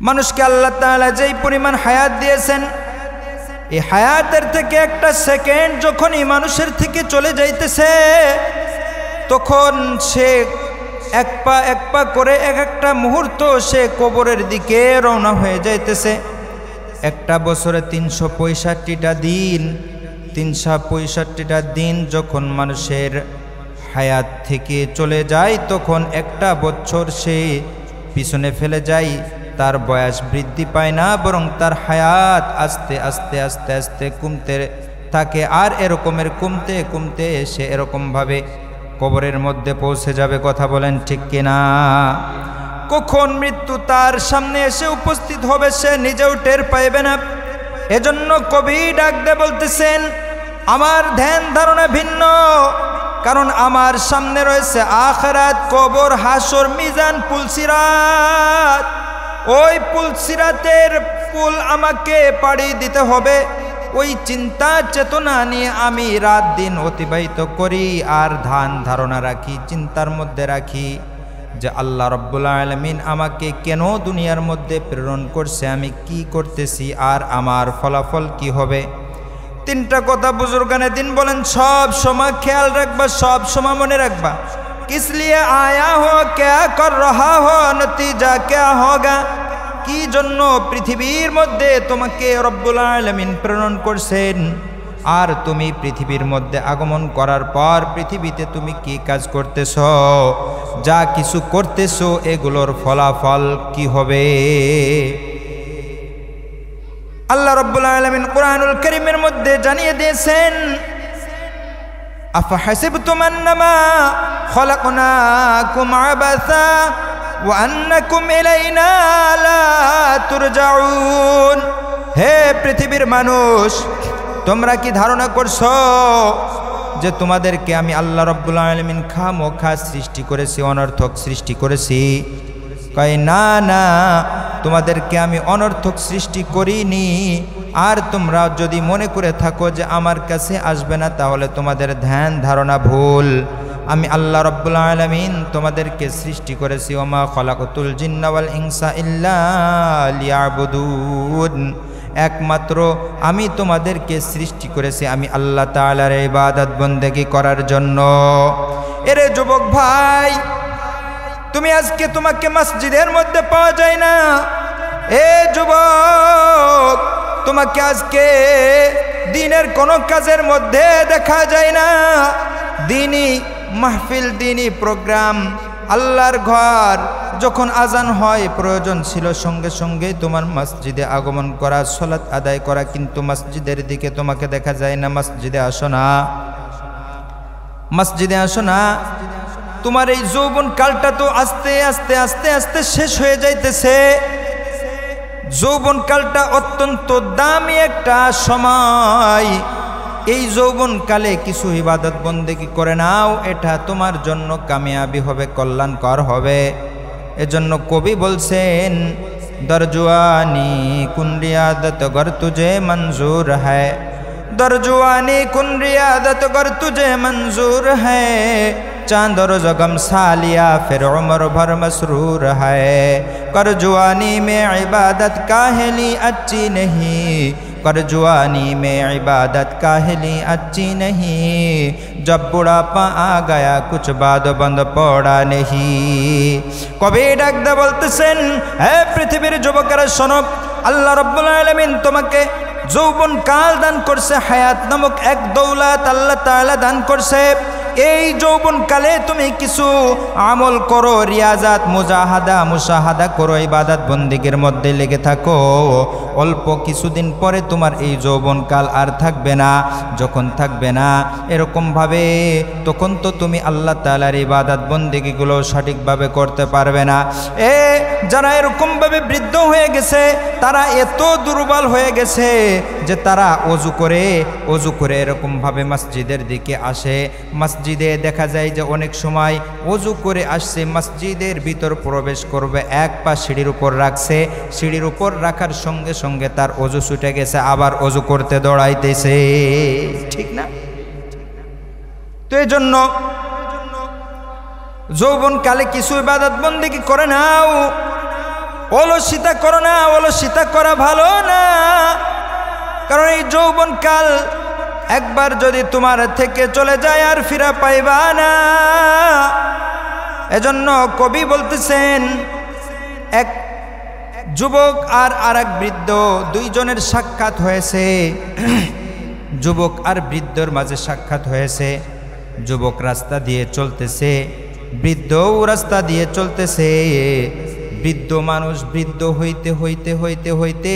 মানুষকে আল্লাহ তাআলা যেই পরিমাণ হায়াত দিয়েছেন, এই হায়াতের থেকে একটা সেকেন্ড যখনই মানুষের থেকে চলে যাইতেছে, তখন সে এক পা করে এক একটা মুহূর্ত সে কবরের দিকে রওনা হয়ে যাইতেছে। একটা বছরে 365টা দিন, 365টা দিন যখন মানুষের হায়াত থেকে চলে যায়, তখন একটা বছর সে পিছনে ফেলে যায়। তার বয়স বৃদ্ধি পায় না, বরং তার হায়াত আস্তে আস্তে আস্তে আস্তে কমতে থাকে। আর এরকমের কমতে কমতে সে এরকমভাবে কবরের মধ্যে পৌঁছে যাবে। কথা বলেন ঠিক কিনা? কখন মৃত্যু তার সামনে এসে উপস্থিত হবে সে নিজেও টের পাইবে না। এজন্য কবি ডাক দিয়ে বলতেছেন, আমার ধ্যান ধারণা ভিন্ন, কারণ আমার সামনে রয়েছে আখিরাত, কবর, হাসর, মিজান, পুলসিরাত। ওই পুলসিরাতের পুল আমাকে পাড়ি দিতে হবে। ওই চিন্তা চেতনা নিয়ে আমি রাত দিন অতিবাহিত করি আর ধ্যান ধারণা রাখি, চিন্তার মধ্যে রাখি যে আল্লাহ রাব্বুল আলামিন আমাকে কেন দুনিয়ার মধ্যে প্রেরণ করছে, আমি কি করতেছি আর আমার ফলাফল কি হবে। তিনটা কথা বুজুর্গানে দিন বলেন, সব সময় খেয়াল রাখবা, সব সময় মনে রাখবা। কিস লিয়ে আয়া হো, ক্যা কর রহা হো, নতিজা ক্যা হোগা। কি জন্য পৃথিবীর মধ্যে তোমাকে রব্বুল আলামিন প্রেরণ করছেন, আর তুমি পৃথিবীর মধ্যে আগমন করার পর পৃথিবীতে তুমি কি কাজ করতেছ, যা কিছু করতেছ এগুলোর ফলাফল কি হবে। আল্লাহ রাব্বুল আলামিন কুরআনুল কারীমের মধ্যে জানিয়ে দিয়েছেন, আফাহাসিবতুম আন্নামা খলাকনাকুম আবাসা ওয়া আন্নাকুম ইলাইনা লা তুরজাউন। হে পৃথিবীর মানুষ, তোমরা কি ধারণা করছো যে তোমাদেরকে আমি আল্লাহ রাব্বুল আলামিন খামোখা সৃষ্টি করেছি, অনর্থক সৃষ্টি করেছি? কয় না না, তোমাদেরকে আমি অনর্থক সৃষ্টি করিনি। আর তোমরা যদি মনে করে থাকো যে আমার কাছে আসবে না, তাহলে তোমাদের ধ্যান ধারণা ভুল। আমি আল্লাহ রাব্বুল আলামিন তোমাদেরকে সৃষ্টি করেছি, ওমা খলাকতুল জিন্না ওয়াল ইনসা ইল্লা লিয়াবুদুন। একমাত্র আমি তোমাদেরকে সৃষ্টি করেছি আমি আল্লাহ তাআলার ইবাদত বন্দেগী করার জন্য। এরে যুবক ভাই, তুমি আজকে তোমাকে মসজিদের মধ্যে পাওয়া যায় না। এ যুবক, তোমাকে আজকে দিনের কোনো কাজের মধ্যে দেখা যায় না। দিনই মাহফিল, দিনই প্রোগ্রাম, আল্লাহর ঘর যখন আজান হয় প্রয়োজন ছিল সঙ্গে সঙ্গে তোমার মসজিদে আগমন করা, সালাত আদায় করা, কিন্তু মসজিদের দিকে তোমাকে দেখা যায় না। মসজিদে আসো না, মসজিদে আসো না। তোমার এই যৌবন কালটা তো আস্তে আস্তে আস্তে আস্তে শেষ হয়ে যাইতেছে। যৌবন কালটা অত্যন্ত দামি একটা সময়। এই যৌবন কালে কিছু ইবাদত বন্দেগী করে নাও, এটা তোমার জন্য কামিয়াবি হবে, কল্যাণকর হবে। এজন্য কবি বলছেন, দরজওয়ানি কুন রিয়াদত গর তুঝে মঞ্জুর হ্যায়, দরজওয়ানি কুন রিয়াদত গর তুঝে মঞ্জুর হ্যায়, चांद और जगम सालिया फिर उम्र भर मसरूर है, कर जुआनी में इबादत काहली अच्छी नहीं, कर जुआनी में इबादत काहली अच्छी नहीं, जब बुढ़ापा आ गया कुछ बाद बंद पड़ा नहीं। कवि डाक दे बोलतेছেন, হে পৃথিবীর যুবকেরা শোনো, আল্লাহ রাব্বুল আলামিন তোমাকে যৌবন কাল দান করছে, হায়াত নামক এক দৌলত আল্লাহ তাআলা দান করছে। এই যৌবন কালে তুমি কিছু আমল করো, রিয়াজাত, মুজাহাদা, মুশাহাদা করো, ইবাদত বন্দেগীর মধ্যে লেগে থাকো। অল্প কিছুদিন পরে তোমার এই যৌবন কাল আর থাকবে না। যখন থাকবে না এরকমভাবে, তখন তো তুমি আল্লাহ তাআলার ইবাদত বন্দেগীগুলো সঠিকভাবে করতে পারবে না। যারা এরকমভাবে বৃদ্ধ হয়ে গেছে, তারা এত দুর্বল হয়ে গেছে যে তারা অজু করে এরকমভাবে মসজিদের দিকে আসে। মসজিদে দেখা যায় যে অনেক সময় অজু করে আসছে, মসজিদের ভিতর প্রবেশ করবে, এক পা সিঁড়ির উপর রাখছে, সিঁড়ির উপর রাখার সঙ্গে সঙ্গে তার অজু ছুটে গেছে, আবার অজু করতে দৌড়াইতেছে, ঠিক না? তো এই জন্য যৌবন কালে কিছু ইবাদত বন্দেগী করে নাও। অলসিতা করো না, অলসিতা করা ভালো না। কারণ এই যৌবনকাল একবার যদি তোমার থেকে চলে যায় আর ফিরা পাইবা না। এজন্য কবি বলতেছেন, এক যুবক আর আরেক বৃদ্ধ দুইজনের সাক্ষাৎ হয়েছে। যুবক আর বৃদ্ধর মাঝে সাক্ষাৎ হয়েছে। যুবক রাস্তা দিয়ে চলতেছে, বৃদ্ধও রাস্তা দিয়ে চলতেছে। বৃদ্ধ মানুষ বৃদ্ধ হইতে হইতে হইতে হইতে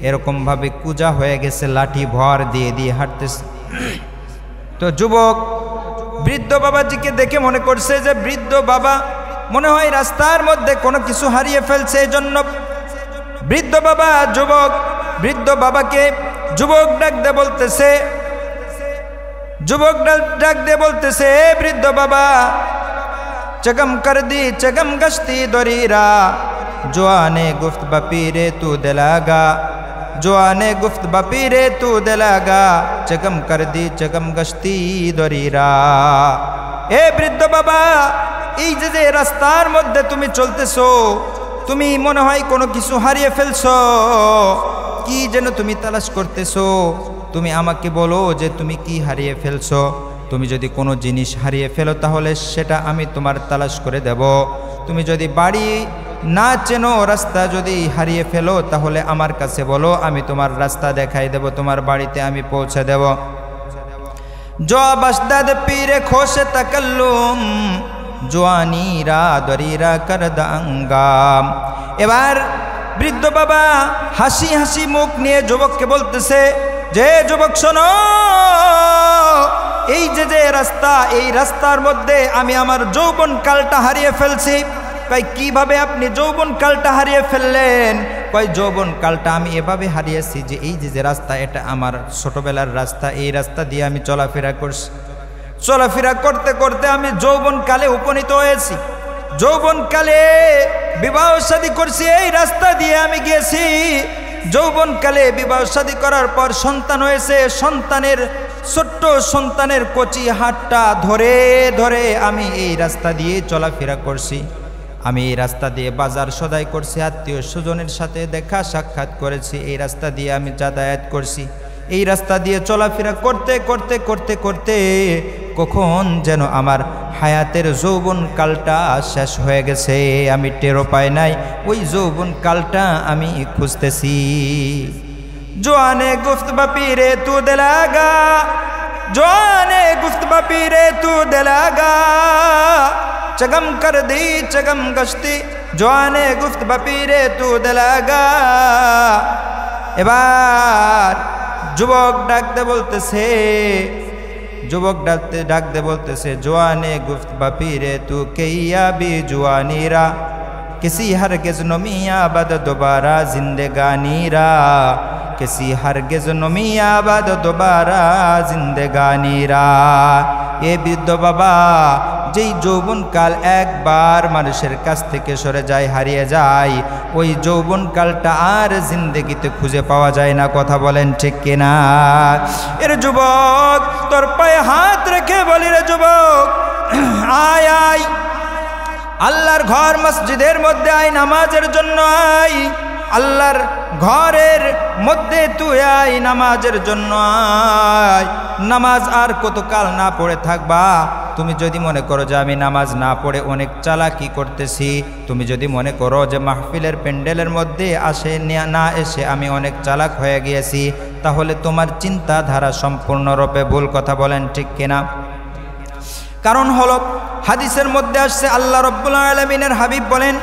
এরকমভাবে কুজা হয়ে গেছে, লাঠি ভর দিয়ে দিয়ে হাঁটতেছে। তো যুবক বৃদ্ধ বাবাজিকে দেখে মনে করছে যে বৃদ্ধ বাবা মনে হয় রাস্তার মধ্যে কোনো কিছু হারিয়ে ফেলছে। এই জন্য বৃদ্ধ বাবা বৃদ্ধ বাবাকে যুবক ডাক দিয়ে বলতেছে, বৃদ্ধ বাবা, चगम कर दी चगम गश्ती दरीरा, जो आने गुफ्त बपीरे तू दिलागा, जो आने गुफ्त बपीरे तू दिलागा, चगम कर दी चगम गश्ती दरीरा। ए বৃদ্ধ বাবা, এই যে রাস্তার মধ্যে তুমি চলতেছো, তুমি মনে হয় কোনো কিছু হারিয়ে ফেলছো। কি যেন তুমি তালাশ করতেছো। তুমি আমাকে বলো যে তুমি কি হারিয়ে ফেলছো। তুমি যদি কোনো জিনিস হারিয়ে ফেলো তাহলে সেটা আমি তোমার তালাশ করে দেব। তুমি যদি বাড়ি না চেনো, রাস্তা যদি হারিয়ে ফেলো তাহলে আমার কাছে বলো, আমি তোমার রাস্তা দেখাই দেব, তোমার বাড়িতে আমি পৌঁছে দেব। জওয়াব আসদাদ পীরে খোশে তাকাল্লুম, জওয়ানিরা দরিরা করদ আঙ্গাম। এবার বৃদ্ধ বাবা হাসি হাসি মুখ নিয়ে যুবককে বলতেছে যে, যুবক শোনো, এই যে রাস্তা, এই রাস্তার মধ্যে আমি আমার যৌবন কালটা হারিয়ে ফেলছি। কই কিভাবে আপনি যৌবন কালটা হারিয়ে ফেললেন? কই যৌবন কালটা আমি এভাবে হারিয়েছি যে এই যে রাস্তা, এটা আমার ছোটবেলার রাস্তা। এই রাস্তা দিয়ে আমি চলাফেরা করছি। চলাফেরা করতে করতে আমি যৌবন কালে উপনীত হয়েছি। যৌবন কালে বিবাহ শাদী করছি, এই রাস্তা দিয়ে আমি গিয়েছি। যৌবন কালে বিবাহ শাদী করার পর সন্তান হয়েছে। ছোট্ট সন্তানের কচি হাতটা ধরে ধরে আমি এই রাস্তা দিয়ে চলাফেরা করছি। আমি এই রাস্তা দিয়ে বাজার সদাই করছি, আত্মীয় স্বজনের সাথে দেখা সাক্ষাৎ করেছি। এই রাস্তা দিয়ে আমি যাতায়াত করছি। এই রাস্তা দিয়ে চলাফেরা করতে করতে করতে করতে কখন যেন আমার হায়াতের যৌবন কালটা শেষ হয়ে গেছে, আমি টেরও পাই নাই। ওই যৌবন কালটা আমি খুঁজতেছি। জোয়ানে গুফত বাপীরে তু দিলাগা, জোয়ানে গুফত বাপীরে তু দিলাগা, চগম কর দি চগম গশ্তি, জোয়ানে গুফত বাপীরে তু দিলাগা। এবার যুবক ডাকতে বলতেছে, জোয়ানে গুফত বাপীরে তু কেয়া বি জোয়ানিরা, किसी हरगिज़ नमिया बद दोबारा जिंदगानीरा, किसी हरगिज़ नमिया बद दोबारा जिंदगानीरा। এ বৃদ্ধ বাবা, যেই যৌবনকাল একবার মানুষের কাছ থেকে সরে যায়, হারিয়ে যায়, ওই যৌবনকালটা আর জিন্দেগিতে খুঁজে পাওয়া যায় না। কথা বলেন ঠিক কিনা? এর যুবক, তোর পায়ে হাত রেখে বলি রে যুবক, আয় আয়, আল্লাহর ঘর মসজিদের মধ্যে আয়, নামাজের জন্য আয়। আল্লাহর ঘরের মধ্যে তুই আয়, নামাজের জন্য আয়। নামাজ আর কতকাল না পড়ে থাকবা? তুমি যদি মনে করো যে আমি নামাজ না পড়ে অনেক চালাকি করতেছি, তুমি যদি মনে করো যে মাহফিলের প্যান্ডেলের মধ্যে না এসে আমি অনেক চালাক হয়ে গিয়েছি, তাহলে তোমার চিন্তাধারা সম্পূর্ণরূপে ভুল। কথা বলেন ঠিক কিনা? কারণ হলো হাদিসের মধ্যে আসছে, আল্লাহ রব্বুল আলামিনের হাবিব বলেন,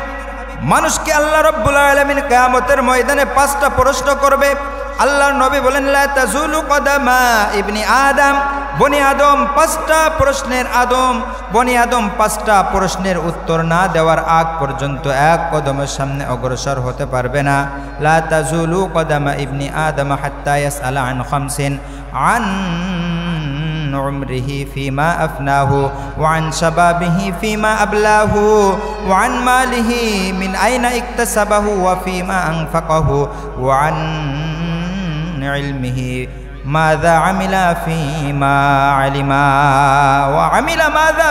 মানুষকে আল্লাহ রব্বুল আলামিন কিয়ামতের ময়দানে 5টা প্রশ্ন করবে। আল্লাহর নবী বলেন, লা তাজুলু কদামা ইবনি আদম, বনি আদম 5টা প্রশ্নের বনি আদম 5টা প্রশ্নের উত্তর না দেওয়ার আগ পর্যন্ত এক কদমের সামনে অগ্রসর হতে পারবে না। লা তাজুলু কদামা ইবনি আদম হাত্তা ইয়াসআলা আন খামসিন, আন عمره فيما أفناه، وعن شبابه فيما أبلاه، وعن ماله من أين اكتسبه وفيما أنفقه، وعن علمه ماذا عمل فيما علم، وعمل ماذا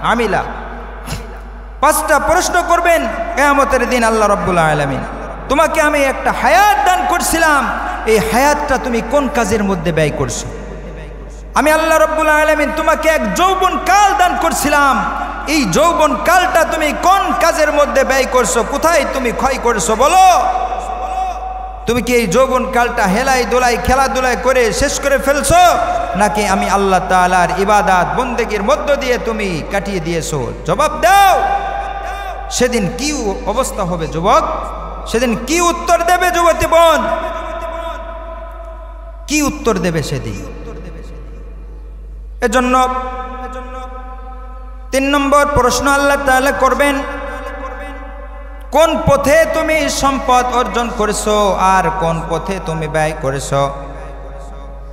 عمل 5টা প্রশ্ন করবেন কিয়ামতের দিন আল্লাহ রাব্বুল আলামিন। তোমাকে আমি একটা হায়াত দান করছিলাম, এই হায়াতটা তুমি কোন কাজের মধ্যে ব্যয় করছো? আমি আল্লাহ রাব্বুল আলামিন তোমাকে এক যৌবন কাল দান করছিলাম, এই যৌবন কালটা তুমি কোন কাজের মধ্যে ব্যয় করছো? কোথায় তুমি ক্ষয় করছো বলো? তুমি কি এই যৌবন কালটা হেলাই দোলাই খেলাধুলায় করে শেষ করে ফেলছো, নাকি আমি আল্লাহ তাআলার ইবাদত বন্দেগীর মধ্য দিয়ে তুমি কাটিয়ে দিয়েছো? জবাব দাও। সেদিন কি অবস্থা হবে যুবক? সেদিন কি উত্তর দেবে যুবতী বোন? কি উত্তর দেবে সেদিন? এজন্য 3 নম্বর প্রশ্ন আল্লাহ তাআলা করবেন, কোন পথে তুমি সম্পদ অর্জন করেছো আর কোন পথে তুমি ব্যয় করেছো?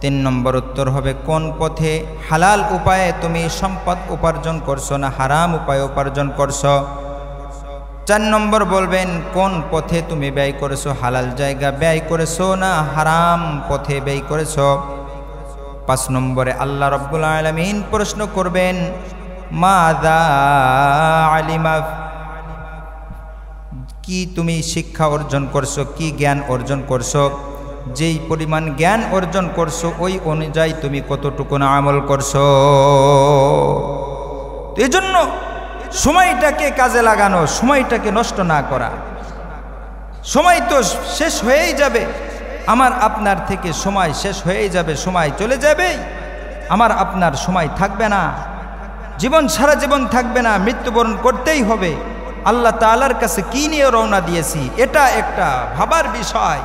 3 নম্বর উত্তর হবে কোন পথে, হালাল উপায়ে তুমি সম্পদ উপার্জন করছো না হারাম উপায়ে উপার্জন করছো? 4 নম্বর বলবেন কোন পথে তুমি ব্যয় করেছো, হালাল জায়গা ব্যয় করেছো না হারাম পথে ব্যয় করেছো? 5 নম্বরে আল্লাহ রাব্বুল আলামিন প্রশ্ন করবেন, মাযা আলিমা, কি তুমি শিক্ষা অর্জন করছো, কি জ্ঞান অর্জন করছো? যেই পরিমাণ জ্ঞান অর্জন করছো ওই অনুযায়ী তুমি কতটুকু না আমল করছো। এই জন্য সময়টাকে কাজে লাগানো, সময়টাকে নষ্ট না করা। সময় তো শেষ হয়েই যাবে, আমার আপনার থেকে সময় শেষ হয়েই যাবে, সময় চলে যাবে, আমার আপনার সময় থাকবে না, জীবন সারা জীবন থাকবে না, মৃত্যুবরণ করতেই হবে। আল্লাহ তাআলার কাছে কি নিয়ে রওনা দিয়েছি, এটা একটা ভাবার বিষয়,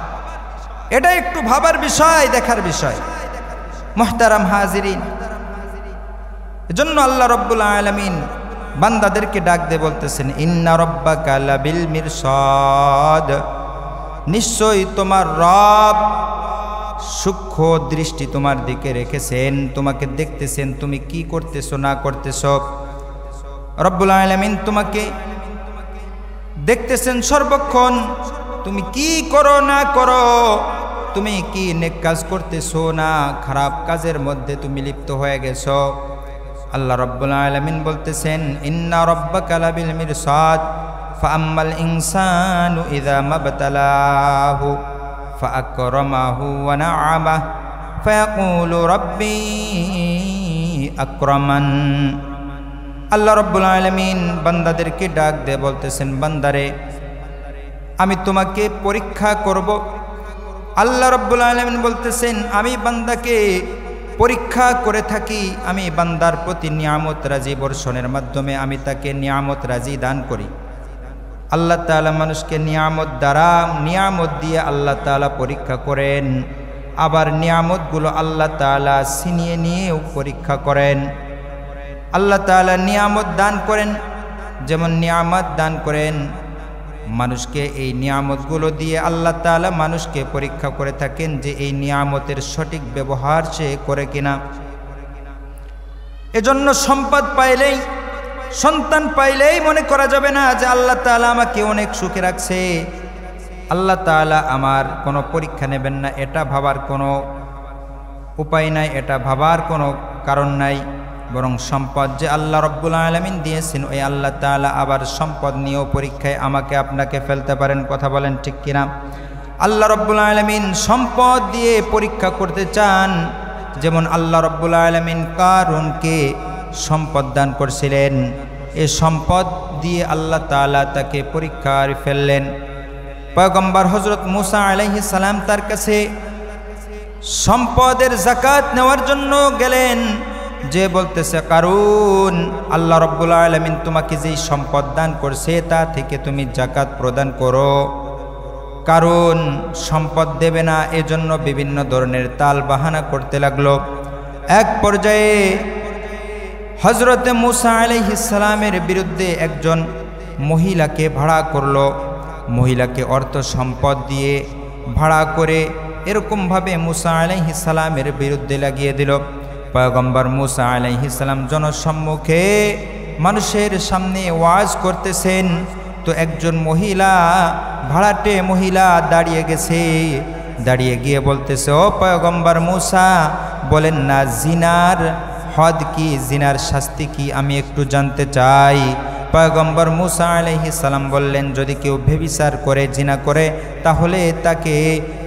এটা একটু ভাবার বিষয়, দেখার বিষয়। মুহতারাম হাজিরিন, এজন্য আল্লাহ রাব্বুল আলামিন বান্দাদেরকে ডাক দিয়ে বলতেছেন, ইন্না রাব্বাকা লাবিল মিরসাদ, নিশ্চয়ই তোমার রব সূক্ষ্ম দৃষ্টি তোমার দিকে রেখেছেন, তোমাকে দেখতেছেন তুমি কি করতেছো না করতেছো। রব্বুল আলামিন তোমাকে দেখতেছেন সর্বক্ষণ, তুমি কি করো না করো, তুমি কি নেক কাজ করতেছো না খারাপ কাজের মধ্যে তুমি লিপ্ত হয়ে গেছো। আল্লাহ রাব্বুল আলামিন বলতেছেন, ইন্না রাব্বাকা লাবিল মিরসাদ ফাআম্মাল ইনসানু ইযা মাবতালাহু ফাআকরামাহু ওয়া না'আমাহু ফায়াকুলু রাব্বি আকরামান। আল্লাহ রাব্বুল আলামিন বান্দাদেরকে ডাক দিয়ে বলতেছেন, বান্দারে আমি তোমাকে পরীক্ষা করব। আল্লাহ রাব্বুল আলামিন বলতেছেন, আমি বান্দাকে পরীক্ষা করে থাকি, আমি বান্দার প্রতি নিয়ামত রাজি বর্ষণের মাধ্যমে আমি তাকে নিয়ামত রাজি দান করি। আল্লাহ তাআলা মানুষকে নিয়ামত দ্বারা, নিয়ামত দিয়ে আল্লাহ তাআলা পরীক্ষা করেন, আবার নিয়ামতগুলো আল্লাহ তাআলা ছিনিয়ে নিয়েও পরীক্ষা করেন। আল্লাহ তাআলা নিয়ামত দান করেন, যেমন নিয়ামত দান করেন মানুষকে, এই নিয়ামতগুলো দিয়ে আল্লাহ তাআলা মানুষকে পরীক্ষা করে থাকেন যে এই নিয়ামতের সঠিক ব্যবহার সে করে কিনা। এজন্য সম্পদ পাইলেই, সন্তান পাইলেই মনে করা যাবে না যে আল্লাহ তাআলা আমাকে অনেক সুখে রাখছে, আল্লাহ তাআলা আমার কোনো পরীক্ষা নেবেন না, এটা ভাবার কোনো উপায় নাই, এটা ভাবার কোনো কারণ নাই। বরং সম্পদ যে আল্লাহ রাব্বুল আলামিন দিয়েছেন, ওই আল্লাহ তাআলা আবার সম্পদ নিয়েও পরীক্ষায় আমাকে আপনাকে ফেলতে পারেন। কথা বলেন ঠিক কিনা? আল্লাহ রাব্বুল আলামিন সম্পদ দিয়ে পরীক্ষা করতে চান, যেমন আল্লাহ রাব্বুল আলামিন কারুনকে সম্পদ দান করছিলেন, এই সম্পদ দিয়ে আল্লাহ তাআলা তাকে পরীক্ষায় ফেললেন। পয়গম্বর হযরত মুসা আলাইহিস সালাম তার কাছে সম্পদের যাকাত নেওয়ার জন্য গেলেন, যে বলতেছে, কারুন আল্লাহ রাব্বুল আলামিন তোমাকে যেই সম্পদ দান করছে তা থেকে তুমি যাকাত প্রদান করো। কারণ সম্পদ দেবে না, এজন্য বিভিন্ন ধরনের তাল বাহানা করতে লাগলো। এক পর্যায়ে হযরতে মুসা আলাইহিস সালামের বিরুদ্ধে একজন মহিলাকে ভাড়া করলো, মহিলাকে অর্থ সম্পদ দিয়ে ভাড়া করে এরকমভাবে মুসা আলাইহিস সালামের বিরুদ্ধে লাগিয়ে দিল। পয়গম্বর মুসা আলাইহিস সালাম জনসম্মুখে মানুষের সামনে ওয়াজ করতেছেন, তো একজন মহিলা, ভাড়াটে মহিলা দাঁড়িয়ে গেছে, দাঁড়িয়ে গিয়ে বলতেছে, ও পয়গম্বর মুসা, বলেন না জিনার হদ কি, জিনার শাস্তি কি, আমি একটু জানতে চাই। পয়গম্বর মুসা আলাইহিস সালাম বললেন, যদি কেউ ব্যভিচার করে, জিনা করে, তাহলে তাকে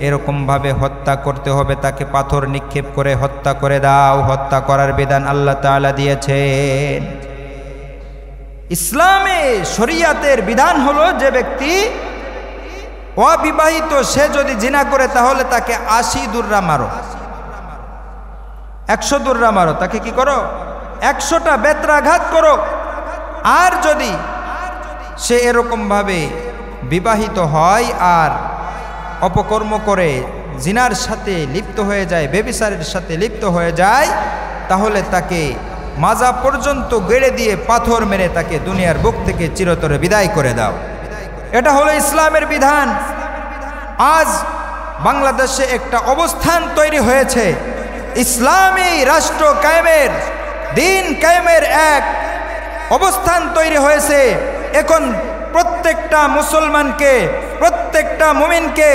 এরকমভাবে হত্যা করতে হবে, তাকে পাথর নিক্ষেপ করে হত্যা করে দাও। হত্যা করার বিধান আল্লাহ তাআলা দিয়েছেন। ইসলামে শরিয়াতের বিধান হলো, যে ব্যক্তি অবিবাহিত সে যদি জিনা করে তাহলে তাকে 80 দুররা মারো, 100 দুররা মারো, তাকে কি করো? 100টা বেত্রাঘাত করো। আর যদি সে এরকমভাবে বিবাহিত হয় আর অপকর্ম করে জিনার সাথে লিপ্ত হয়ে যায়, ব্যভিচারের সাথে লিপ্ত হয়ে যায়, তাহলে তাকে মাজা পর্যন্ত গেড়ে দিয়ে পাথর মেরে তাকে দুনিয়ার বুক থেকে চিরতরে বিদায় করে দাও। এটা হলো ইসলামের বিধান। আজ বাংলাদেশে একটা অবস্থান তৈরি হয়েছে, ইসলামী রাষ্ট্র কায়েমের, দিন কায়েমের এক অবস্থান তৈরি হয়েছে। এখন প্রত্যেকটা মুসলমানকে, প্রত্যেকটা মুমিনকে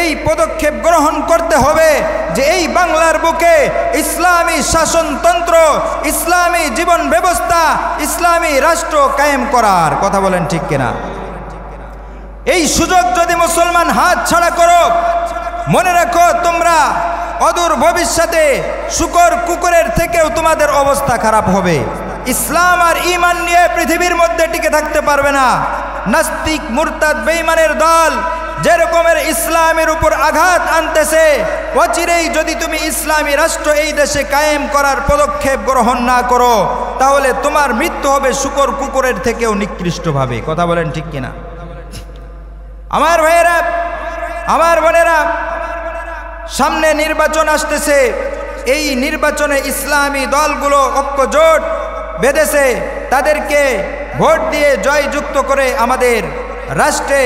এই পদক্ষেপ গ্রহণ করতে হবে যে এই বাংলার বুকে ইসলামী শাসনতন্ত্র, ইসলামী জীবন ব্যবস্থা, ইসলামী রাষ্ট্র কায়েম করার। কথা বলেন ঠিক কিনা? এই সুযোগ যদি মুসলমান হাত ছাড়া করো, মনে রাখো তোমরা অদূর ভবিষ্যতে শুকর কুকুরের থেকেও তোমাদের অবস্থা খারাপ হবে। ইসলাম আর ঈমান নিয়ে পৃথিবীর মধ্যে টিকে থাকতে পারবে না। নাস্তিক মুরতাদ বেঈমানের দল যেরকমের ইসলামের উপর আঘাত আনতেছে, অচিরেই যদি তুমি ইসলামী রাষ্ট্র এই দেশে কায়েম করার পদক্ষেপ গ্রহণ না করো, তাহলে তোমার মৃত্যু হবে শুকর কুকুরের থেকেও নিকৃষ্টভাবে। কথা বলেন ঠিক কিনা? আমার ভাইয়েরা, আমার বোনেরা, সামনে নির্বাচন আসতেছে। এই নির্বাচনে ইসলামী দলগুলো ঐক্যজোট বেঁধেছে, তাদেরকে ভোট দিয়ে জয়যুক্ত করে আমাদের রাষ্ট্রে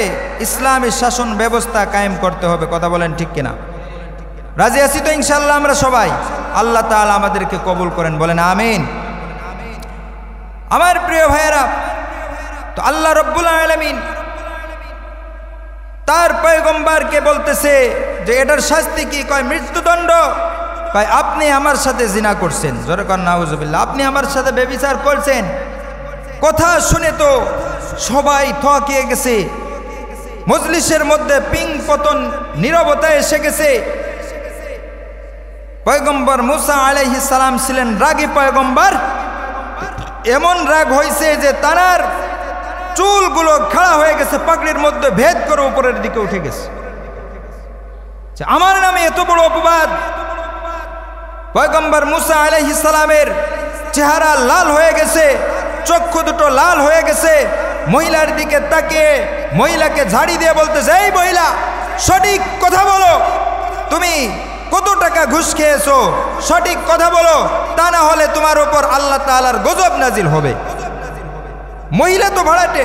ইসলামী শাসন ব্যবস্থা কায়েম করতে হবে। কথা বলেন ঠিক কিনা? রাজি আছি তো ইনশাআল্লাহ আমরা সবাই? আল্লাহ তাআলা আমাদেরকে কবুল করেন, বলেন আমিন। আমার প্রিয় ভাইয়েরা, তো আল্লাহ রাব্বুল আলামিন তার পয়গম্বরকে বলতেছে যে এটার শাস্তি কি? কয় মৃত্যুদণ্ড। কয় আপনি আমার সাথে জিনা করছেন, জোরে কর নাউজুবিল্লাহ, আপনি আমার সাথে ব্যভিচার করছেন। কথা শুনে তো সবাই থকিয়ে গেছে, মজলিসের মধ্যে পিং পতন, নীরবতা এসে গেছে। পয়গম্বর মুসা আলাইহিস সালাম ছিলেন রাগী পয়গম্বর। এমন রাগ হয়েছে যে তার চুলগুলো খাড়া হয়ে গেছে, পাগড়ির মধ্যে ভেদ করে উপরের দিকে উঠে গেছে। আমার নামে এত বড় অপবাদ! পয়গম্বর মুসা আলাইহিস সালামের চেহারা লাল হয়ে গেছে, চক্ষু দুটো লাল হয়ে গেছে। মহিলার দিকে তাকিয়ে মহিলাকে ঝাড়ি দিয়ে বলতেছে, এই মহিলা, সঠিক কথা বলো, তুমি কত টাকা ঘুষ খেয়েছো? সঠিক কথা বলো, তা না হলে তোমার উপর আল্লাহ তাআলার গজব নাজিল হবে। মহিলা তো ভাড়াটে।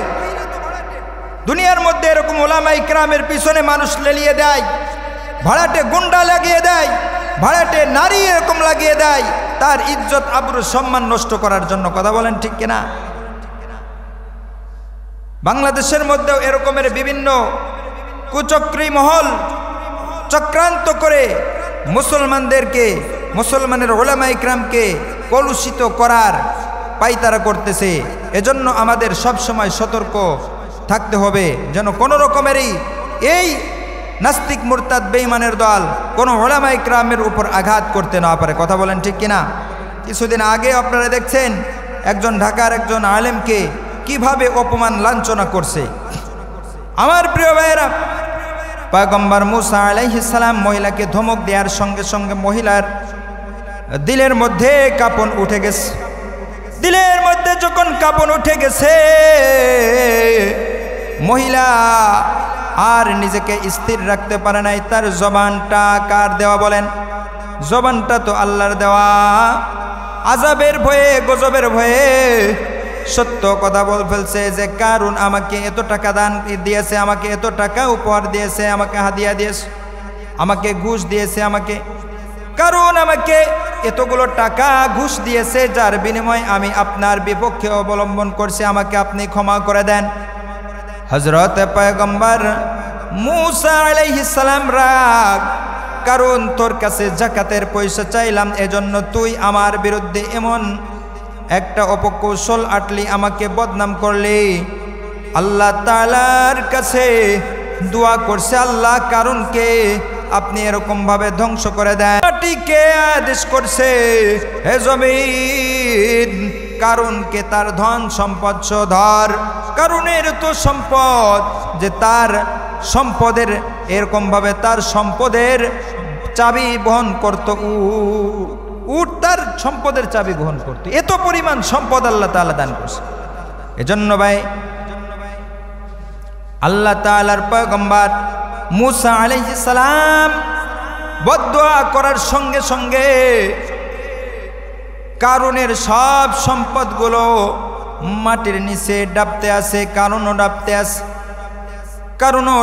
দুনিয়ার মধ্যে এরকম ওলামা ইকরামের পিছনে মানুষ লেলিয়ে দেয়, ভাড়াটে গুন্ডা লাগিয়ে দেয়, ভাড়াটে নারী এরকম লাগিয়ে দেয় তার ইজ্জত আবরু সম্মান নষ্ট করার জন্য। কথা বলেন ঠিক কিনা? বাংলাদেশের মধ্যেও এরকমের বিভিন্ন কুচক্রী মহল চক্রান্ত করে মুসলমানদেরকে, মুসলমানের ওলামা ইকরামকে কলুষিত করার পাইতারা করতেছে। এজন্য আমাদের সব সময় সতর্ক থাকতে হবে যেন কোনো রকমেরই এই নাস্তিক মুরতাদ বেঈমানের দল কোনো ওলামা ইকরামের উপর আঘাত করতে না পারে। কথা বলেন ঠিক কিনা? কিছুদিন আগে আপনারা দেখছেন একজন ঢাকার একজন আলেমকে কিভাবে অপমান লাঞ্ছনা করছে। আমার প্রিয় ভাইয়েরা, পয়গম্বর মুসা আলাইহিস সালাম মহিলাকে ধমক দেওয়ার সঙ্গে সঙ্গে মহিলার দিলের মধ্যে কাঁপন উঠে গেছে। দিলের মধ্যে যখন কাঁপন উঠে গেছে, মহিলা আর নিজেকে স্থির রাখতে পারে নাই। তার জবানটা কার দেওয়া বলেন? জবানটা তো আল্লাহর দেওয়া। আযাবের ভয়ে, গজবের ভয়ে সত্য কথা বল ফেলছে যে কারুন আমাকে এত টাকা দান দিয়েছে, আমাকে এত টাকা উপহার দিয়েছে, আমাকে হাদিয়া দিয়েছে, আমাকে ঘুষ দিয়েছে, আমাকে কারুন আমাকে এতগুলো টাকা ঘুষ দিয়েছে, যার বিনিময়ে আমি আপনার বিপক্ষে অবলম্বন করছি, আমাকে আপনি ক্ষমা করে দেন। হযরত পয়গম্বর মুসা আলাইহিস সালাম রাগ, কারণ তোর কাছে যাকাতের পয়সা চাইলাম, এজন্য তুই আমার বিরুদ্ধে এমন একটা অপকৌশল আটলি আমাকে বদনাম করলি। আল্লাহ তাআলার কাছে দোয়া করছে, আল্লাহ কারুনকে আপনি এরকম ভাবে ধ্বংস করে দেন। মাটিকে আদেশ করছে, হে জমিন কারুনকে তার ধন সম্পদ ধর। কারুনের তো সম্পদ যে তার সম্পদের এরকম ভাবে তার সম্পদের চাবি বহন করত, উট তার সম্পদের চাবি বহন করত। এত পরিমাণ সম্পদ আল্লাহ তাআলা দান করছে। এজন্য ভাই আল্লাহ তাআলার পয়গম্বর মুসা আলাইহিস সালাম বদদুয়া করার সঙ্গে সঙ্গে কারুনের সব সম্পদগুলো মাটির নিচে ডাবতে আছে, কারুনও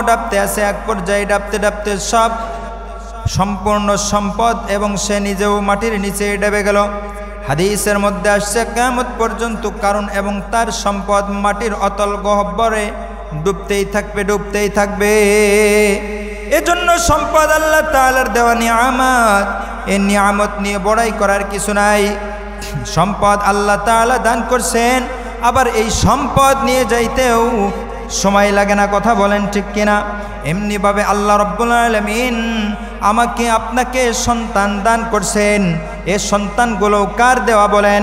ডাবতে আছে। এক পর্যায়ে ডাবতে ডাবতে সব সম্পূর্ণ সম্পদ এবং সে নিজেও মাটির নিচে ডেবে গেল। হাদিসের মধ্যে আসছে কিয়ামত পর্যন্ত কারণ এবং তার সম্পদ মাটির অতল গহ্বরে ডুবতেই থাকবে। এজন্য সম্পদ আল্লাহ তাআলার দেওয়া নিয়ামত, এই নিয়ামত নিয়ে বড়াই করার কিছু নাই। সম্পদ আল্লাহ তাআলা দান করছেন, আবার এই সম্পদ নিয়ে যাইতেও সময় লাগে না। কথা বলেন ঠিক কিনা? এমনিভাবে আল্লাহ রাব্বুল আলামিন আমাকে আপনাকে সন্তান দান করছেন। এই সন্তানগুলো কার দেওয়া বলেন?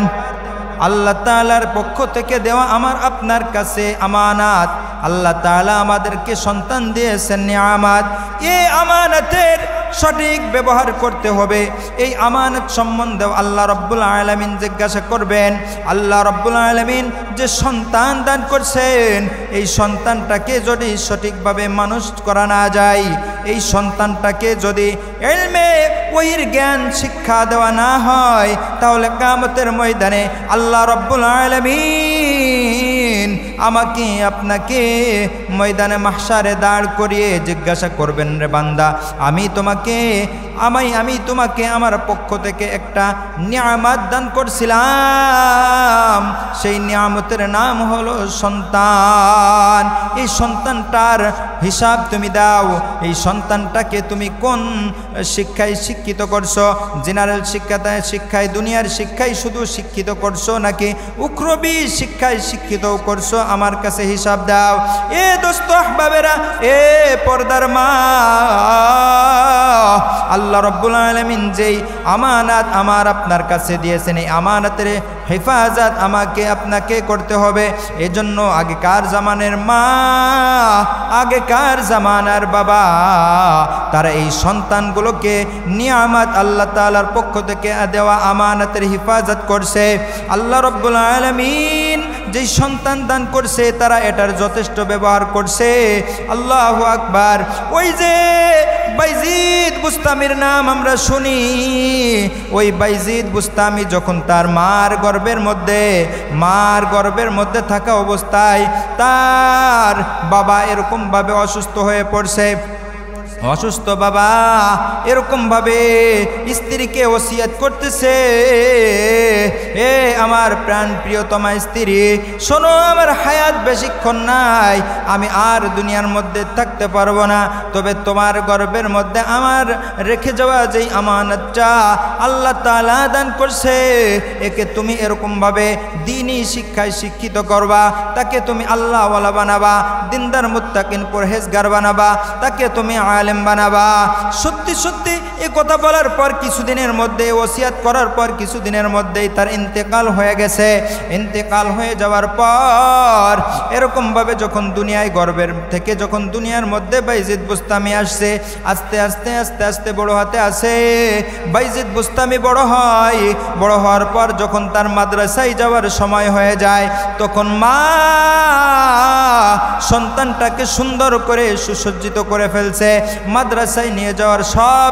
আল্লাহ তাআলার পক্ষ থেকে দেওয়া আমার আপনার কাছে আমানত। আল্লাহ তাআলা আমাদেরকে সন্তান দিয়েছেন নিয়ামত। এই আমানতের সঠিক ব্যবহার করতে হবে। এই আমানত সম্বন্ধে আল্লাহ রাব্বুল আলামিন জিজ্ঞাসা করবেন। আল্লাহ রাব্বুল আলামিন যে সন্তান দান করছেন, এই সন্তানটাকে যদি সঠিকভাবে মানুষ করা না যায়, এই সন্তানটাকে যদি ইলমে ওহির জ্ঞান শিক্ষা দেওয়া না হয়, তাহলে কিয়ামতের ময়দানে আল্লাহ রাব্বুল আলামিন আমাকে আপনাকে ময়দানে মাহশারে দাঁড় করিয়ে জিজ্ঞাসা করবেন, রে বান্দা আমি তোমাকে আমার পক্ষ থেকে একটা নিয়ামত দান করছিলাম, সেই নিয়ামতের নাম হলো সন্তান। এই সন্তানটার হিসাব তুমি দাও। এই সন্তানটাকে তুমি কোন শিক্ষায় শিক্ষিত করছো? জেনারেল শিক্ষায় দুনিয়ার শিক্ষায় শুধু শিক্ষিত করছো, নাকি উখরবি শিক্ষায় শিক্ষিত করছো? আমার কাছে হিসাব দাও। এ দোস্ত আহবাবেরা, এ পর্দার মা, আল্লাহ রাব্বুল আলামিন যেই আমানত আমার আপনার কাছে দিয়েছেন, এই আমানতের হেফাজত আমাকে আপনাকে করতে হবে। এজন্য আগেকার জামানের মা, আগেকার জামানার বাবা, তারা এই সন্তানগুলোকে নিয়ামত আল্লাহ তাআলার পক্ষ থেকে দেওয়া আমানতের হেফাজত করছে। আল্লাহ রাব্বুল আলামিন যেই সন্তান দান করছে, তারা এটার যথেষ্ট ব্যবহার করছে। আল্লাহু আকবার। ওই যে বাইজিদ বুস্তামির নাম আমরা শুনি, ওই বাইজিদ বুস্তামি যখন তার মার গর্ভের মধ্যে থাকা অবস্থায় তার বাবা এরকম ভাবে অসুস্থ হয়ে পড়ছে। অসুস্থ বাবা এরকম ভাবে স্ত্রীকে ওসিয়ত করতেছে, এ আমার প্রাণ প্রিয়তমা স্ত্রী, শোনো, আমার হায়াত বেশিক্ষণ নাই, আমি আর দুনিয়ার মধ্যে থাকতে পারবো না, তবে তোমার গর্ভের মধ্যে আমার রেখে যাওয়া যেই আমানতটা আল্লাহ তাআলা দান করছে, একে তুমি এরকম ভাবে দ্বীনি শিক্ষায় শিক্ষিত করবা, তাকে তুমি আল্লাহওয়ালা বানাবা, দিনদার মুত্তাকিন পরহেজগার বানাবা, তাকে তুমি আলেম বানাবা। সত্যি সত্যি এই কথা বলার পর কিছুদিনের মধ্যে, ওসিয়াত করার পর কিছুদিনের মধ্যেই তার ইন্তেকাল হয়ে গেছে। ইন্তেকাল হয়ে যাওয়ার পর এরকম ভাবে যখন দুনিয়ায় গর্বের থেকে যখন দুনিয়ার মধ্যে বাইজিদ বুস্তামি আসছে, আস্তে আস্তে আস্তে আস্তে বড় হাতে আসে। বাইজিদ বুস্তামি বড় হয়। বড় হওয়ার পর যখন তার মাদ্রাসায় যাওয়ার সময় হয়ে যায়, তখন মা সন্তানটাকে সুন্দর করে সুসজ্জিত করে ফেলছে, মাদ্রাসায় নিয়ে যাওয়ার সব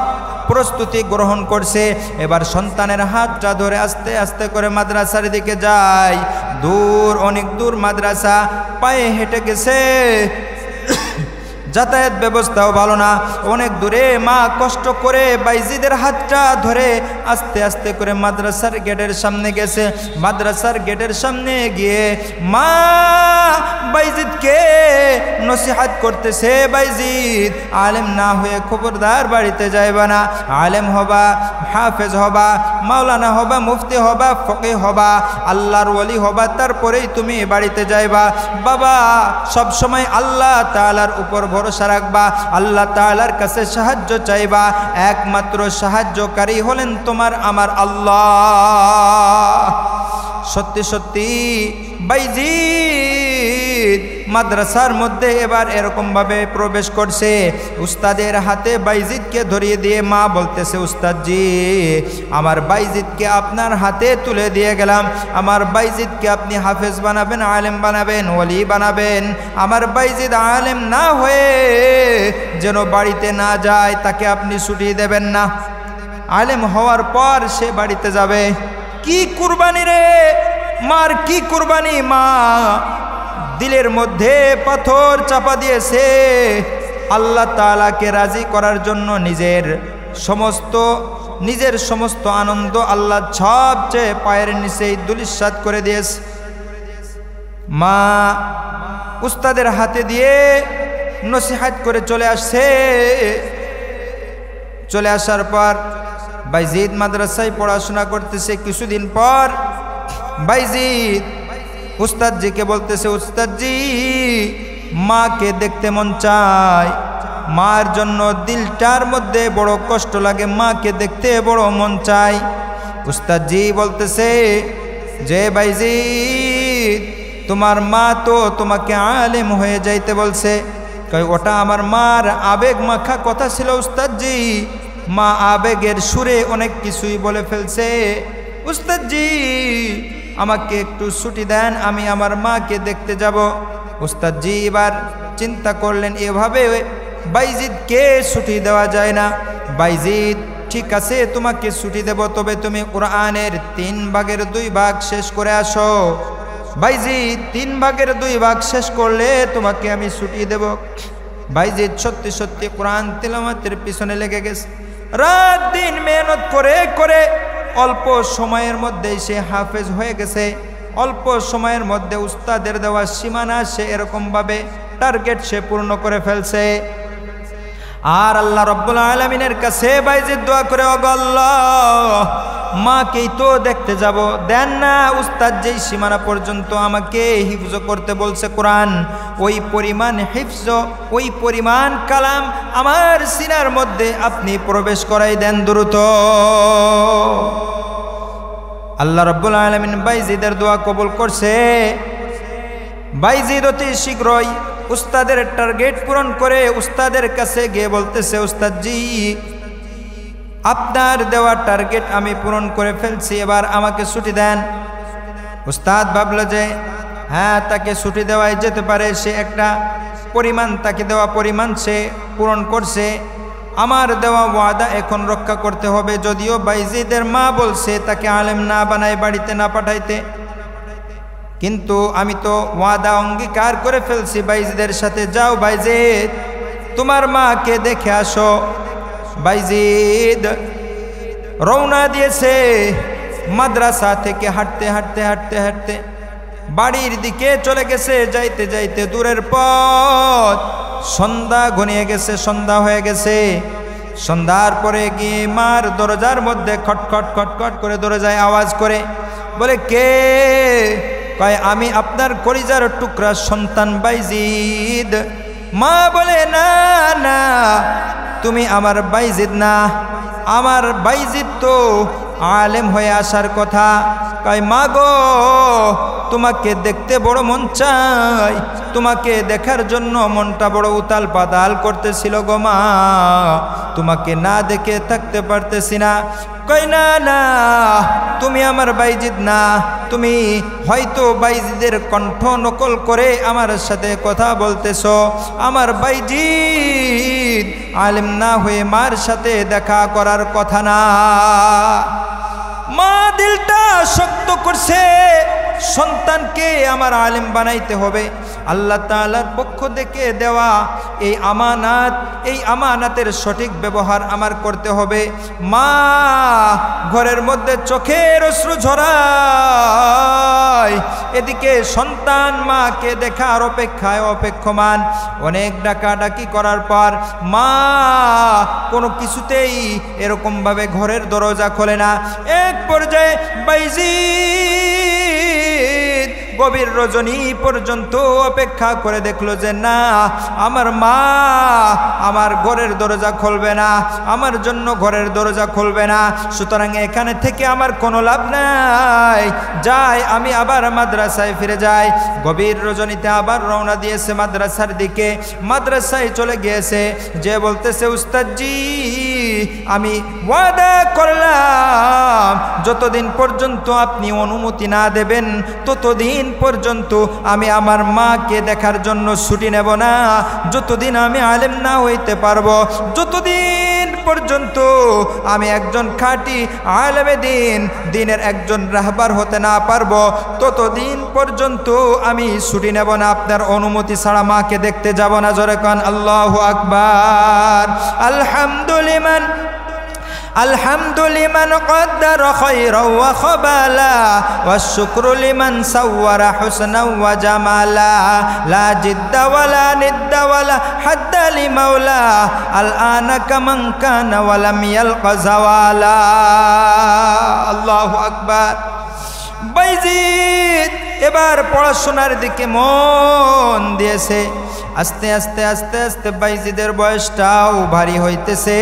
প্রস্তুতি গ্রহণ করছে। এবার সন্তানের হাতটা ধরে আস্তে আস্তে করে মাদ্রাসার দিকে যায়। দূর, অনেক দূর মাদ্রাসা, পায়ে হেঁটে গেছে। যাতায়াত ব্যবস্থাও ভালো না, অনেক দূরে। মা কষ্ট করে বাইজিদের হাতটা ধরে আস্তে আস্তে করে মাদ্রাসার গেটের সামনে গেছে। মাদ্রাসার গেটের সামনে গিয়ে মা বাইজিদকে নসিহত করতেছে, বাইজিদ আলেম না হয়ে খবরদার বাড়িতে যাইবা না, আলেম হবা, হাফেজ হবা, মাওলানা হবা, মুফতি হবা, ফকিহ হবা, আল্লাহর ওলি হবা, তারপরেই তুমি বাড়িতে যাইবা। বাবা সব সময় আল্লাহ তাআলার উপর ভরসা রাখবা, আল্লাহ তাআলার কাছে সাহায্য চাইবা, একমাত্র সাহায্যকারী হলেন তোমার আমার আল্লাহ। সত্যি সত্যি বাইজিদ মাদ্রাসার মধ্যে এবার এরকমভাবে প্রবেশ করছে। উস্তাদের হাতে বাইজিদকে ধরিয়ে দিয়ে মা বলতেছে, উস্তাদজি আমার বাইজিদকে আপনার হাতে তুলে দিয়ে গেলাম, আমার বাইজিদকে আপনি হাফেজ বানাবেন, আলেম বানাবেন, ওলি বানাবেন। আমার বাইজিদ আলেম না হয়ে যেন বাড়িতে না যায়, তাকে আপনি ছুটি দেবেন না। আলেম হওয়ার পর সে বাড়িতে যাবে। কি কুরবানি রে মার, কি কুরবানি! মা দিলের মধ্যে পাথর চাপা দিয়েছে আল্লাহ তাআলাকে রাজি করার জন্য। নিজের সমস্ত আনন্দ আল্লাহ সবচেয়ে পায়ের নিচেই ধূলিসাৎ করে দিয়েছে। মা উস্তাদের হাতে দিয়ে নসিহত করে চলে আসছে। চলে আসার পর বাইজিদ মাদ্রাসায় পড়াশোনা করতেছে। কিছুদিন পর বাইজিদ উস্তাদজিকে বলতেছে, উস্তাদজি মাকে দেখতে মন চায়, মার জন্য দিলটার মধ্যে বড় কষ্ট লাগে, মাকে দেখতে বড় মন চায়। উস্তাদজি বলতেছে যে বাইজিদ তোমার মা তো তোমাকে আলেম হয়ে যাইতে বলছে। কই ওটা আমার মার আবেগ মাখা কথা ছিল উস্তাদজি, মা আবেগের সুরে অনেক কিছুই বলে ফেলছে। উস্তাদজি আমাকে একটু ছুটি দেন, আমি আমার মাকে দেখতে যাব। উস্তাদজি এবার চিন্তা করলেন, এভাবে বাইজিদকে ছুটি দেওয়া যায় না। বাইজিদ ঠিক আছে তোমাকে ছুটি দেব, তবে তুমি কোরআনের 3 ভাগের 2 ভাগ শেষ করে আসো। বাইজিদ 3 ভাগের 2 ভাগ শেষ করলে তোমাকে আমি ছুটি দেব। বাইজিদ সত্যি সত্যি কোরআন তিলাওয়াতের পিছনে লেগে গেছে। রাত দিন মেহনত করে করে অল্প সময়ের মধ্যেই সে হাফেজ হয়ে গেছে। অল্প সময়ের মধ্যে উস্তাদের দেওয়া সীমানা সে এরকমভাবে টার্গেট সে পূর্ণ করে ফেলছে। আর আল্লাহ রাব্বুল আলামিনের কাছে বাইজিদ দোয়া করে, ওগো আল্লাহ মাকেই তো দেখতে যাব, দেন না উস্তাদ যেই সীমানা পর্যন্ত আমাকে হিফজ করতে বলছে কোরআন, ওই পরিমাণ হিফজ, ওই পরিমাণ কালাম আমার সিনার মধ্যে আপনি প্রবেশ করাই দেন দ্রুত। আল্লাহ রাব্বুল আলামিন বাইজিদের দোয়া কবুল করছে। বাইজিদ অতি শীঘ্রই উস্তাদের টার্গেট পূরণ করে উস্তাদের কাছে গিয়ে বলতেছে, উস্তাদজি আপনার দেওয়া টার্গেট আমি পূরণ করে ফেলছি, এবার আমাকে ছুটি দেন। উস্তাদ ভাবলো যে হ্যাঁ তাকে ছুটি দেওয়াই যেতে পারে, সে একটা পরিমাণ, তাকে দেওয়া পরিমাণ সে পূরণ করছে, আমার দেওয়া ওয়াদা এখন রক্ষা করতে হবে। যদিও বাইজিদের মা বলছে তাকে আলেম না বানায় বাড়িতে না পাঠাইতে, কিন্তু আমি তো ওয়াদা অঙ্গীকার করে ফেলছি বাইজিদের সাথে। যাও বাইজিদ তোমার মাকে দেখে আসো। বাইজিদ রওনা দিয়েছে মাদ্রাসা থেকে হাঁটতে হাঁটতে হাঁটতে হাঁটতে বাড়ির দিকে চলে গেছে। যাইতে যাইতে দূরের পথ, সন্ধ্যা ঘনিয়ে গেছে, সন্ধ্যা হয়ে গেছে। সন্ধ্যার পরে গিয়ে মার দরজার মধ্যে খটখট খটখট করে দরজায় আওয়াজ করে, বলে কে? কয় আমি আপনার কলিজার টুকরা সন্তান বাইজিদ। মা বলে না না তুমি আমার বাইজিদ না, আমার বাইজিদ তো আলেম হয়ে আসার কথা। কয় মা গো তোমাকে দেখতে বড় মন চাই, তোমাকে দেখার জন্য মনটা বড় উতাল পাতাল করতেছিল গো মা, তোমাকে না দেখে থাকতে পারতেছি না। কই না না তুমি আমার বাইজিদ না, তুমি হয়তো বাইজিদের কণ্ঠ নকল করে আমার সাথে কথা বলতেছ। আমার বাইজিদ আলেম না হয়ে মার সাথে দেখা করার কথা না। মা দিলটা শক্ত করছে, সন্তানকে আমার আলেম বানাইতে হবে, আল্লাহ তাআলার পক্ষ থেকে দেওয়া এই আমানাত, এই আমানাতের সঠিক ব্যবহার আমার করতে হবে। মা ঘরের মধ্যে চোখের অশ্রু ঝরায়, এদিকে সন্তান মাকে দেখার অপেক্ষায় অপেক্ষমান। অনেক ডাকাডাকি করার পর মা কোনো কিছুতেই এরকমভাবে ঘরের দরজা খোলে না। এক পর্যায়ে বাইজিদ গভীর রজনী পর্যন্ত অপেক্ষা করে দেখলো যে না, আমার মা আমার ঘরের দরজা খুলবে না, আমার জন্য ঘরের দরজা খুলবে না। সুতরাং এখানে থেকে আমার কোনো লাভ নাই, যাই আমি আবার মাদ্রাসায় ফিরে যাই। গভীর রজনীতে আবার রওনা দিয়েছে মাদ্রাসার দিকে। মাদ্রাসায় চলে গিয়েছে, যে বলতেছে উস্তাদজি আমি ওয়াদা করলাম যতদিন পর্যন্ত আপনি অনুমতি না দেবেন ততদিন পর্যন্ত আমি আমার মাকে দেখার জন্য ছুটি নেব না। যতদিন আমি আলেম না হইতে পারবো, যতদিন পর্যন্ত আমি একজন খাঁটি আলেমে দিনের একজন রাহবার হতে না পারবো, ততদিন পর্যন্ত আমি ছুটি নেব না। আপনার অনুমতি ছাড়া মাকে দেখতে যাব না। জোরে কান আল্লাহু আকবার। আলহামদুলিল্লাহ الحمد لمن قدر خيرا وخبالا والشكر لمن صور حسنا وجمالا لا جد ولا ند ولا حد لمولا الآن كمن كان ولم يلق زوالا الله أكبر বাইজিদ এবার পড়াশোনার দিকে মন দিয়েছে। আস্তে আস্তে আস্তে আস্তে বাইজিদের বয়সটাও ভারী হইতেছে।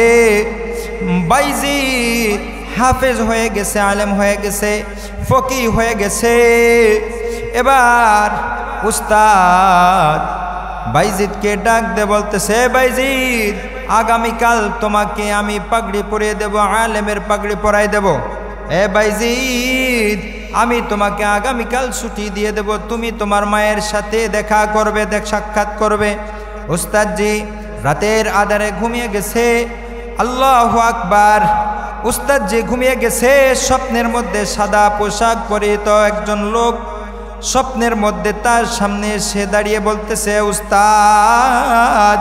বাইজিদ হাফেজ হয়ে গেছে, আলেম হয়ে গেছে, ফকি হয়ে গেছে। এবার উস্তাদ বাইজিদকে ডাক দে বলতেছে, বাইজিদ আগামীকাল তোমাকে আমি পাগড়ি পরিয়ে দেব, আলেমের পাগড়ি পরাই দেব। এ বাইজিদ আমি তোমাকে আগামীকাল ছুটি দিয়ে দেব, তুমি তোমার মায়ের সাথে দেখা করবে, সাক্ষাৎ করবে। উস্তাদজি রাতের আধারে ঘুমিয়ে গেছে। আল্লাহু আকবার। উস্তাদজি ঘুমিয়ে গেছে। স্বপ্নের মধ্যে সাদা পোশাক পরিহিত একজন লোক স্বপ্নের মধ্যে তার সামনে এসে দাঁড়িয়ে বলতেছে, উস্তাদ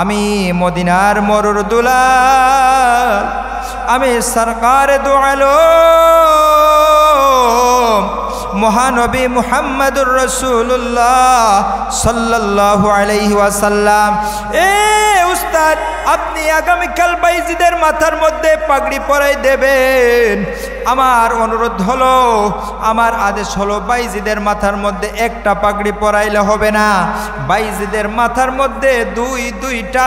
আমি মদিনার মরুর দুলাল, আমি সরকারে দু আলম মহানবী মুহাম্মদুর রাসূলুল্লাহ সাল্লাল্লাহু আলাইহি ওয়াসাল্লাম। এ উস্তাদ আপনি আগামীকাল বাইজিদের মাথার মধ্যে পাগড়ি পরাই দেবেন। আমার অনুরোধ হলো, আমার আদেশ হলো, বাইজিদের মাথার মধ্যে একটা পাগড়ি পরাইলে হবে না, বাইজিদের মাথার মধ্যে দুইটা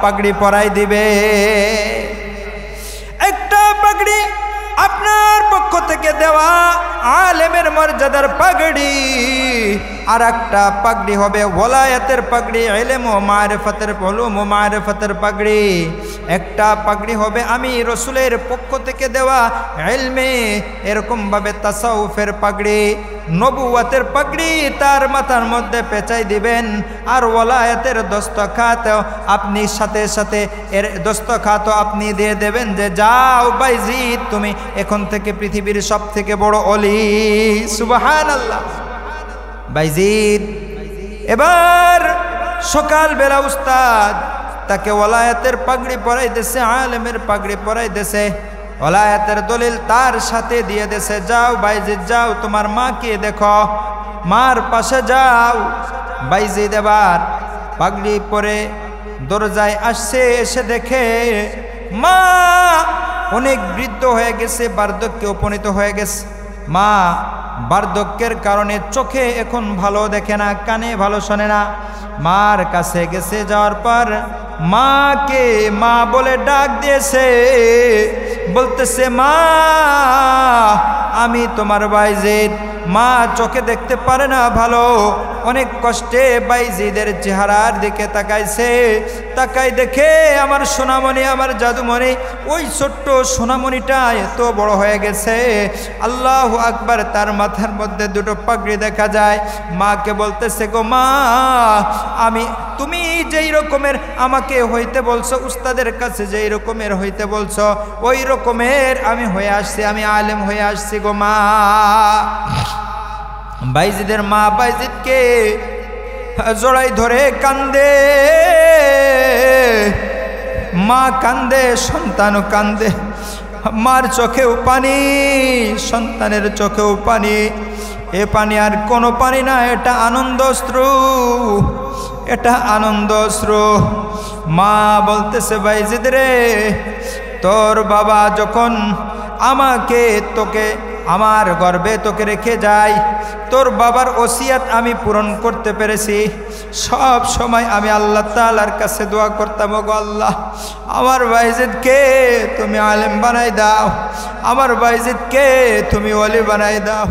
পাগড়ি পরাই দিবে। একটা পাগড়ি আপনার পক্ষ থেকে দেওয়া আলেমের মর্যাদার পাগড়ি, আর একটা পাগড়ি হবে ওলায়াতের পাগড়ি, ইলম ও মারিফাতের উলুম ও মারিফাতের পাগড়ি। একটা পাগড়ি হবে আমি রসুলের পক্ষ থেকে দেওয়া ইলমে এরকমভাবে তাসাউফের পাগড়ি, নবুয়াতের পাগড়ি তার মাথার মধ্যে পেঁচাই দিবেন। আর ওলায়াতের দস্তখাত আপনি সাথে সাথে এর দস্তখাত আপনি দিয়ে দেবেন যে যাও বাইজিদ তুমি এখন থেকে পৃথিবীর সব থেকে বড় অলি। সুবহানাল্লাহ। বাইজিদ এবার সকালবেলা উস্তাদ তাকে ওলায়াতের পাগড়ি পরাই দেশে, আলেমের পাগড়ি পরাই দেশে, ওলায়াতের দলিল তার সাথে দিয়ে দেশে। যাও বাইজিদ যাও তোমার মাকে দেখো, মার পাশে যাও। বাইজিদ এবার পাগড়ি পরে দরজায় আসছে, এসে দেখে মা অনেক বৃদ্ধ হয়ে গেছে, বার্ধক্যে উপনীত হয়ে গেছে। মা বার্ধক্যের কারণে চোখে এখন ভালো দেখে না, কানে ভালো শোনে না। মার কাছে গেছে, যাওয়ার পর মাকে মা বলে ডাক দিয়েছে, বলতেছে মা আমি তোমার বাইজিদ। মা চোখে দেখতে পারে না ভালো, অনেক কষ্টে বাইজিদের চেহারার দিকে তাকাইছে। তাকাই দেখে আমার সোনামণি, আমার জাদুমণি, ওই ছোট্ট সোনামণিটা এত বড় হয়ে গেছে। আল্লাহু আকবার। তার মাথার মধ্যে দুটো পাগড়ি দেখা যায়। মাকে বলতেছে, গো মা তুমি যেই রকমের আমাকে হইতে বলছো, উস্তাদের কাছে যেই রকমের হইতে বলছো ওই রকমের আমি হয়ে আসছি, আমি আলেম হয়ে আসছি গো মা। বাইজিদের মা বাইজিদকে জড়াই ধরে কান্দে, মা কান্দে, সন্তানও কান্দে, মার চোখেও পানি, সন্তানের চোখেও পানি। এ পানি আর কোনো পানি না, এটা আনন্দ অশ্রু, এটা আনন্দ অশ্রু। মা বলতেছে বাইজিদ রে, তোর বাবা যখন আমাকে তোকে আমার গর্ভে তোকে রেখে যায়, তোর বাবার ওসিয়াত আমি পূরণ করতে পেরেছি। সব সময় আমি আল্লাহ তাআলার কাছে দোয়া করতাম, ওগো আল্লাহ আমার বাইজিদকে তুমি আলেম বানাই দাও, আমার বাইজিদকে তুমি ওলি বানাই দাও।